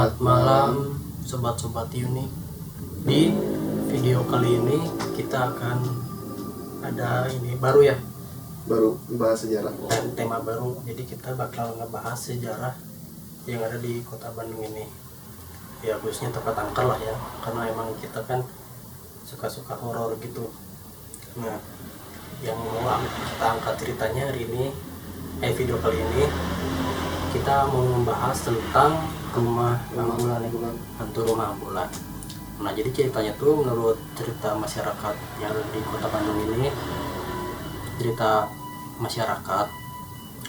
Selamat malam sobat-sobat unik. Di video kali ini kita akan ada ini baru ya, baru bahas sejarah dan tema baru. Jadi kita bakal ngebahas sejarah yang ada di kota Bandung ini. Ya khususnya tempat angker lah ya, karena emang kita kan suka-suka horor gitu. Nah, yang mau kita angkat ceritanya hari ini, video kali ini kita mau membahas tentang rumah ambulan, hantu rumah ambulan. Nah, jadi ceritanya tuh menurut cerita masyarakat yang ada di kota Bandung ini, cerita masyarakat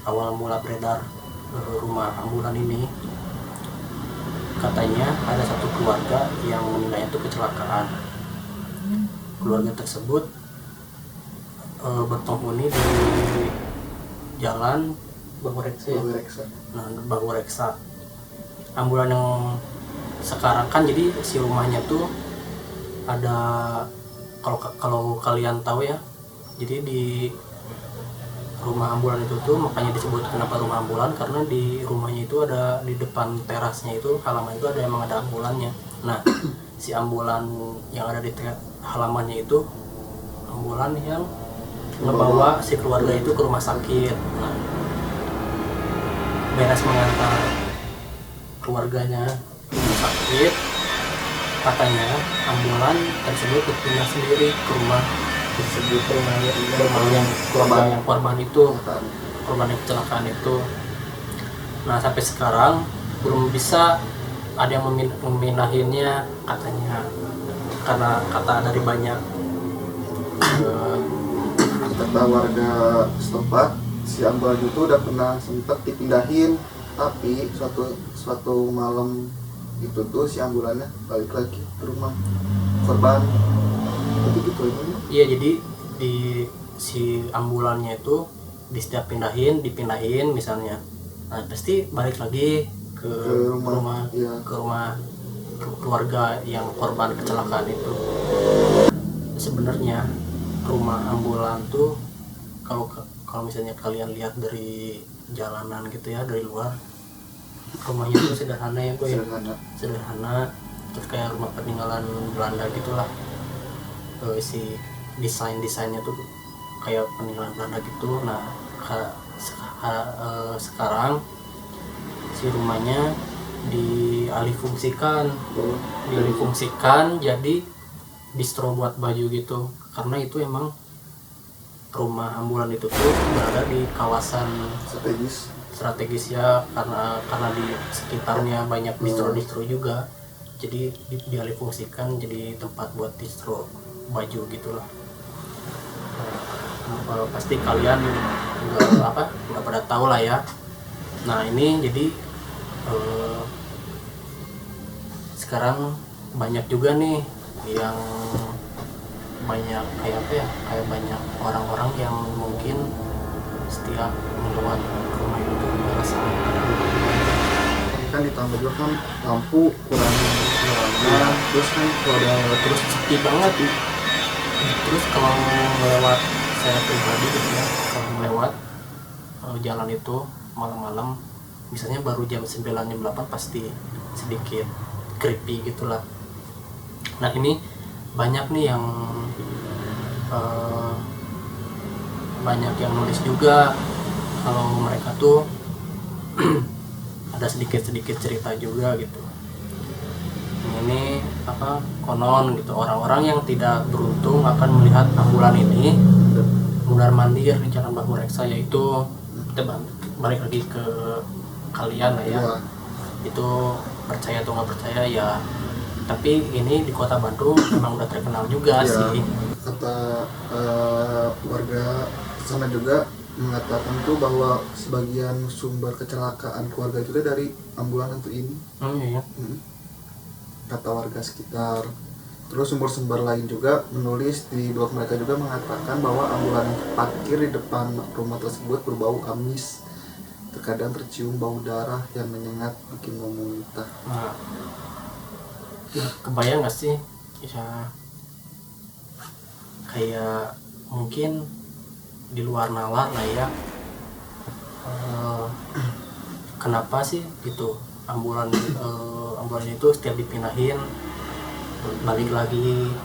awal mula beredar rumah ambulan ini, katanya ada satu keluarga yang meninggalnya itu kecelakaan. Keluarga tersebut berpenghuni di jalan Bahureksa. Nah, Bahureksa. Ambulan yang sekarang kan jadi si rumahnya tuh ada, kalau kalian tahu ya, jadi di rumah ambulan itu tuh makanya disebut kenapa rumah ambulan, karena di rumahnya itu ada, di depan terasnya itu, halaman itu ada, emang ada ambulannya. Nah, si ambulan yang ada di halamannya itu ambulan yang ngebawa si keluarga itu ke rumah sakit. Nah, beres mengantar keluarganya ke rumah sakit, katanya ambulan tersebut berpindah sendiri ke rumah tersebut, korban yang kecelakaan itu. Nah, sampai sekarang belum bisa ada yang memindahinnya katanya, karena kata dari banyak kata warga setempat, si ambulan itu udah pernah sempat dipindahin, tapi suatu malam itu tuh si ambulannya balik lagi ke rumah korban. Gitu ini. Iya, jadi di si ambulannya itu di setiap dipindahin misalnya, nah pasti balik lagi ke rumah iya. Ke rumah keluarga yang korban kecelakaan itu. Sebenarnya rumah ambulan tuh kalau misalnya kalian lihat dari jalanan gitu ya, dari luar, rumahnya itu sederhana ya, gue. Sederhana, terus kayak rumah peninggalan Belanda gitulah. Si desainnya tuh kayak peninggalan Belanda gitu. Nah, sekarang si rumahnya dialihfungsikan jadi distro buat baju gitu, karena itu emang rumah ambulan itu tuh berada di kawasan strategis ya, karena di sekitarnya banyak distro juga, jadi dialihfungsikan jadi tempat buat distro baju gitulah. Pasti kalian udah pada tahu lah ya. Nah, ini jadi sekarang banyak juga nih yang banyak kayak banyak orang-orang yang mungkin setiap melewat rumah itu merasa kan ditambah juga kan lampu kurang ya. Terus kan terus sepi banget. Terus kalau melewat, saya pribadi gitu ya, kalau melewat jalan itu malam-malam, misalnya baru jam 9 jam 8, pasti sedikit creepy gitulah. Nah, ini banyak nih yang banyak yang nulis juga kalau mereka tuh ada sedikit cerita juga gitu. Ini konon gitu, orang-orang yang tidak beruntung akan melihat ambulan ini mundar-mandir di jalan Bahureksa, yaitu kita balik lagi ke kalian lah ya. Itu percaya atau nggak percaya ya, tapi ini di kota Bandung memang udah terkenal juga sih. Kata warga sana juga mengatakan tuh bahwa sebagian sumber kecelakaan keluarga itu dari ambulan hantu ini. Iya. Kata warga sekitar. Terus sumber-sumber lain juga menulis di blog mereka juga mengatakan bahwa ambulan yang parkir di depan rumah tersebut berbau amis. Terkadang tercium bau darah yang menyengat, bikin mau muntah. Nah, kebayang gak sih ya, kayak mungkin di luar nalar lah ya, kenapa sih itu ambulan ambulan itu setiap dipindahin balik lagi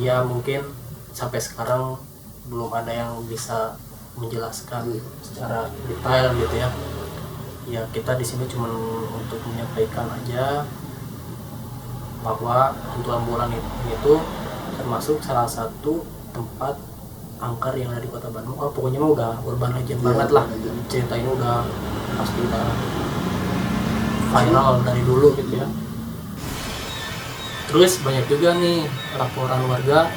ya, mungkin sampai sekarang belum ada yang bisa menjelaskan secara detail gitu ya. Ya kita di sini cuma untuk menyampaikan aja bahwa hantu ambulan itu termasuk salah satu tempat angker yang ada di Kota Bandung. Pokoknya mah udah urban legend banget lah, cerita ini udah pasti udah viral dari dulu gitu ya. Terus banyak juga nih laporan warga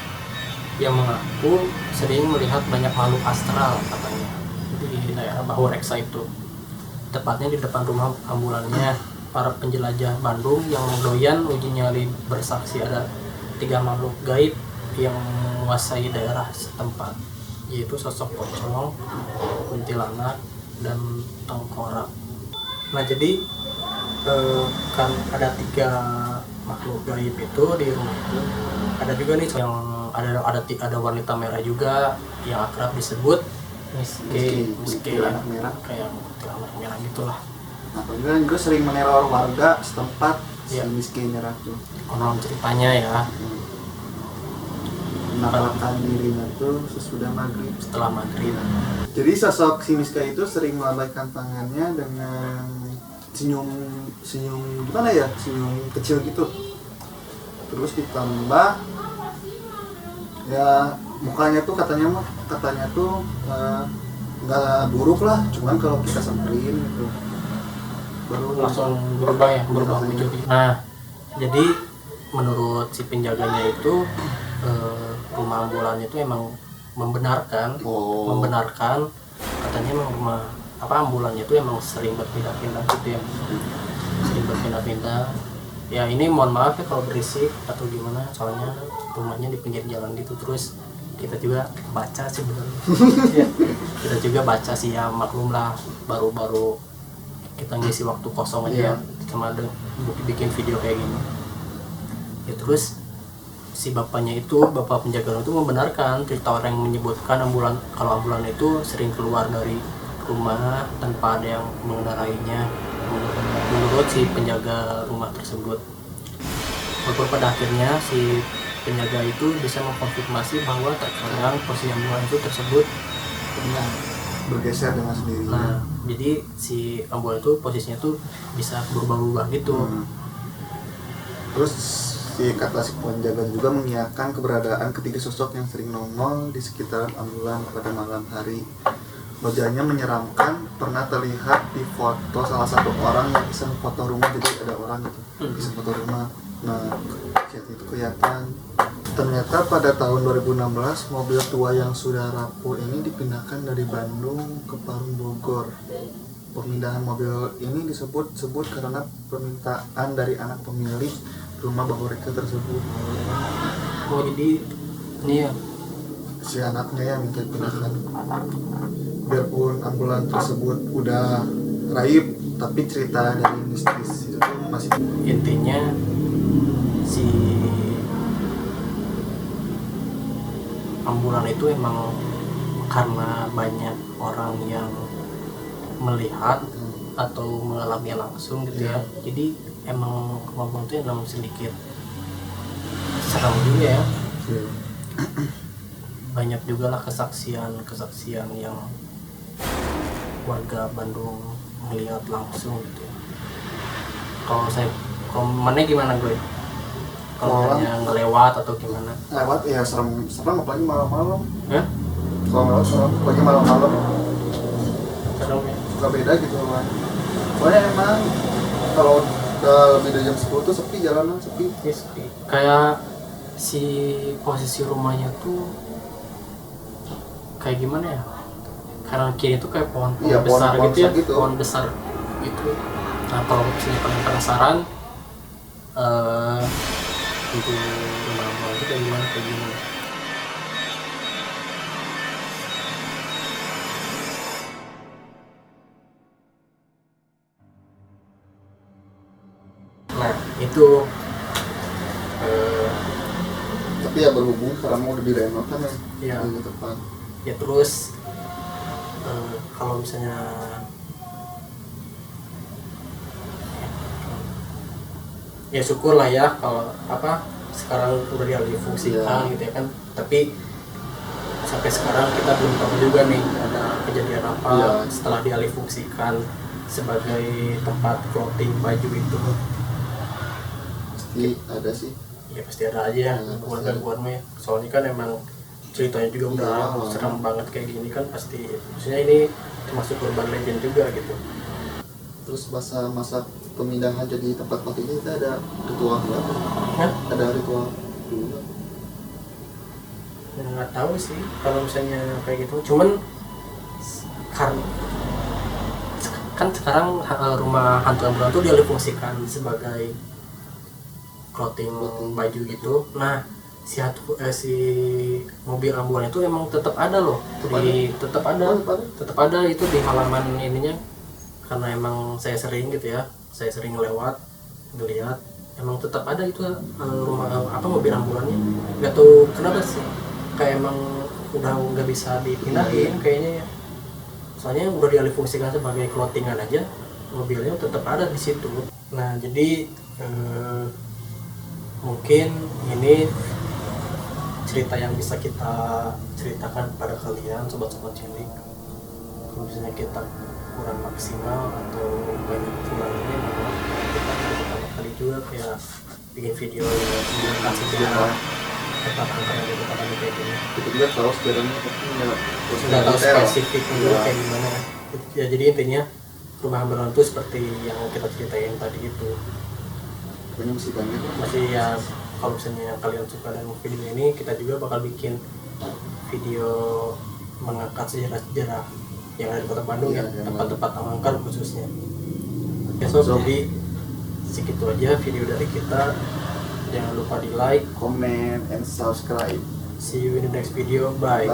yang mengaku sering melihat banyak makhluk astral katanya di daerah Bahu Reksa itu, tepatnya di depan rumah ambulannya. Para penjelajah Bandung yang doyan uji nyali bersaksi ada 3 makhluk gaib yang menguasai daerah setempat, yaitu sosok pocong, kuntilanak, dan tengkorak. Nah jadi kan ada 3 makhluk gaib itu di rumah itu. Ada juga nih yang ada wanita merah juga yang akrab disebut Miski merah, kayak kuntilanak merah gitulah. Nah juga sering meneror warga setempat ya. Si Miski merah tuh konon ceritanya ya, menampakkan dirinya tuh setelah maghrib. Jadi sosok si Miska itu sering melambaikan tangannya dengan senyum gimana ya, senyum kecil gitu. Terus ditambah ya mukanya tuh katanya tuh nggak buruk lah, cuman kalau kita samperin gitu baru langsung berubah wujud. Nah jadi menurut si penjaganya itu rumah ambulan itu emang membenarkan katanya emang rumah ambulannya itu emang sering berpindah-pindah gitu ya, ya ini mohon maaf ya kalau berisik atau gimana, soalnya rumahnya di pinggir jalan gitu. Terus kita juga baca sih bener ya, kita juga baca sih ya, maklum lah baru kita ngisi waktu kosong aja sama ada bikin video kayak gini ya. Terus si bapak penjaga itu membenarkan cerita orang yang menyebutkan kalau ambulan itu sering keluar dari rumah tanpa ada yang mengendarainya, menurut si penjaga rumah tersebut. Walaupun pada akhirnya si penjaga itu bisa mengkonfirmasi bahwa terkadang posisi ambulan itu tersebut bergeser dengan sendirinya. Nah jadi si ambulan itu posisinya tuh bisa berubah-ubah gitu. Terus si penjaga juga mengiyakan keberadaan ketiga sosok yang sering nongol di sekitar ambulan pada malam hari. Wajahnya menyeramkan, pernah terlihat di foto salah satu orang yang bisa foto rumah. Jadi ada orang gitu bisa foto rumah. Nah itu kelihatan. Ternyata pada tahun 2016 mobil tua yang sudah rapuh ini dipindahkan dari Bandung ke Parung Bogor. Pemindahan mobil ini disebut karena permintaan dari anak pemilik rumah Bahu Reksa tersebut. Oh jadi ini ya si anaknya yang minta dipindahkan. Biarpun ambulan tersebut udah raib, tapi cerita dari mistis itu masih. Intinya si ambulan itu emang karena banyak orang yang melihat atau mengalami langsung gitu ya. Jadi emang ngomong tuh emang sedikit serem juga ya. Banyak juga lah kesaksian yang warga Bandung melihat langsung gitu ya. Kalau mana gimana gue? Kalau hanya ngelewat atau gimana? Lewat ya serem apalagi malam-malam. Ya? Kalau lewat serem apalagi malam-malam. Serem ya? Suka beda gitu kan. Soalnya emang kalau lebih dari jam 10 tuh sepi, jalanan sepi. Ya, sepi. Kayak si posisi rumahnya tuh kayak gimana ya? Karena kiri itu kayak pohon besar gitu ya, pohon besar gitu. Nah kalau misalnya paling penasaran itu rumah itu kayak gimana. Nah itu tapi ya berhubung sekarang mau udah direnov kan ya di depan ya. Terus kalau misalnya ya syukur lah ya kalau apa sekarang udah dialih fungsikan gitu ya kan, tapi sampai sekarang kita belum tahu juga nih ada kejadian apa setelah dialih fungsikan sebagai tempat clothing baju itu. Pasti ada sih. Ya pasti ada aja ya gangguan-gangguan mah ya. Soalnya kan emang ceritanya juga udah serem banget kayak gini kan, pasti maksudnya ini termasuk urban legend juga gitu. Terus masa pemindahan jadi tempat clothing itu ada ritual apa? Ada ritual dulu? Ya, nggak tahu sih kalau misalnya kayak gitu, cuman kan sekarang rumah hantu ambulan tuh dialihfungsikan sebagai clothing baju gitu. Nah si mobil ambulan itu emang tetap ada loh, tetap ada itu di halaman ininya, karena emang saya sering gitu ya, saya sering lewat ngeliat emang tetap ada itu rumah apa mobil ambulannya. Nggak tahu kenapa sih, kayak emang udah nggak bisa dipindahin kayaknya ya, soalnya udah dialihfungsikan sebagai clothingan aja, mobilnya tetap ada di situ. Nah jadi mungkin ini cerita yang bisa kita ceritakan kepada kalian sobat-sobat cilik. Kalau misalnya kita kurang maksimal atau banyak kekurangannya, maaf kita pertama kali juga kayak bikin video yang menjelaskan sejarah tempat angker yang kita kami kayak gini. Kita juga tahu sejarahnya tapi nggak tahu spesifik juga kayak gimana ya. Jadi intinya rumah ambulan itu seperti yang kita ceritain tadi itu. Pokoknya masih banyak. Masih ya, kalau misalnya kalian suka dengan video ini, kita juga bakal bikin video mengangkat sejarah-sejarah yang ada di Kota Bandung ya, tempat-tempat angker khususnya. Oke sob, jadi segitu aja video dari kita. Jangan lupa di like, comment, and subscribe. see you in the next video, bye.